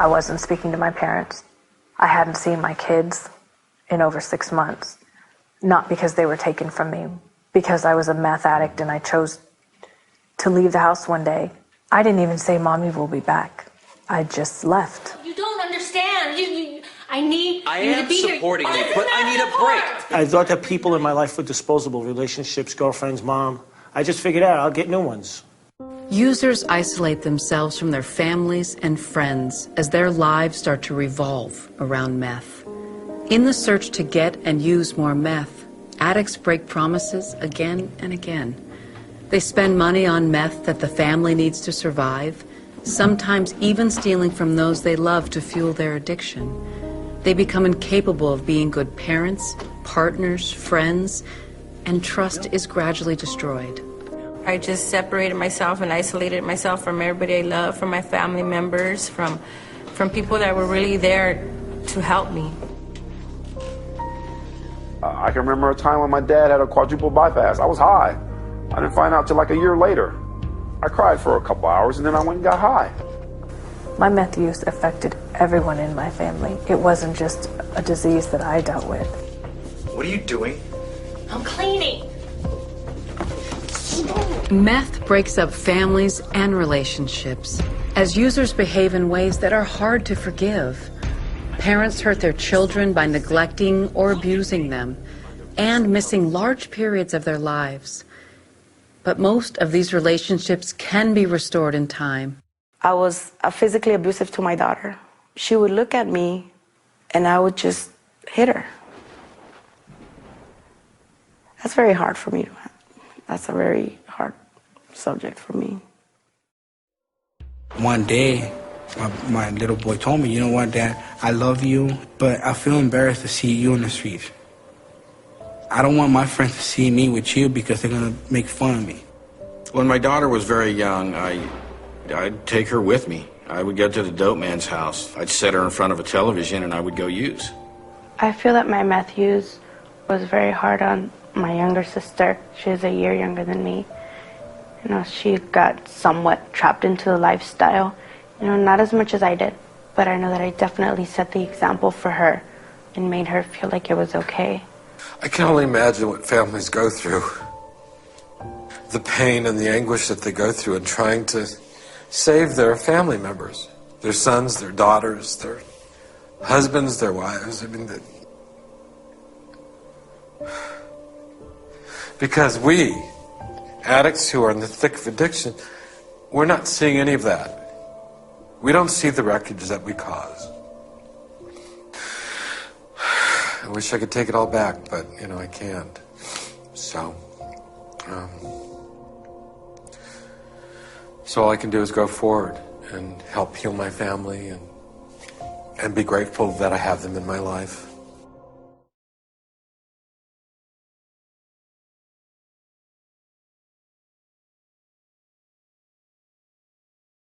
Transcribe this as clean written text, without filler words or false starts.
I wasn't speaking to my parents. I hadn't seen my kids in over 6 months. Not because they were taken from me, because I was a meth addict and I chose to leave the house one day. I didn't even say, Mommy will be back. I just left. You don't understand. I need to be supporting here. you, but I need a break. I thought that people in my life were disposable, relationships, girlfriends, mom. I just figured out I'll get new ones. Users isolate themselves from their families and friends as their lives start to revolve around meth. In the search to get and use more meth, addicts break promises again and again. They spend money on meth that the family needs to survive, sometimes even stealing from those they love to fuel their addiction. They become incapable of being good parents, partners, friends, and trust is gradually destroyed. I just separated myself and isolated myself from everybody I love, from my family members, from people that were really there to help me. I can remember a time when my dad had a quadruple bypass. I was high. I didn't find out till like a year later. I cried for a couple hours and then I went and got high. My meth use affected everyone in my family. It wasn't just a disease that I dealt with. What are you doing? I'm cleaning. Meth breaks up families and relationships as users behave in ways that are hard to forgive. Parents hurt their children by neglecting or abusing them and missing large periods of their lives. But most of these relationships can be restored in time. I was physically abusive to my daughter. She would look at me and I would just hit her. That's very hard for me. That's a very hard subject for me. One day, my little boy told me, you know what, Dad, I love you, but I feel embarrassed to see you in the streets. I don't want my friends to see me with you because they're going to make fun of me. When my daughter was very young, I'd take her with me. I would go to the dope man's house. I'd set her in front of a television and I would go use. I feel that my meth use was very hard on my younger sister. She was a year younger than me. You know, she got somewhat trapped into the lifestyle. You know, not as much as I did, but I know that I definitely set the example for her and made her feel like it was okay. I can only imagine what families go through. The pain and the anguish that they go through in trying to save their family members, their sons, their daughters, their husbands, their wives. I mean, because we, addicts who are in the thick of addiction, we're not seeing any of that. We don't see the wreckage that we cause. I wish I could take it all back, but, you know, I can't. So all I can do is go forward and help heal my family and be grateful that I have them in my life.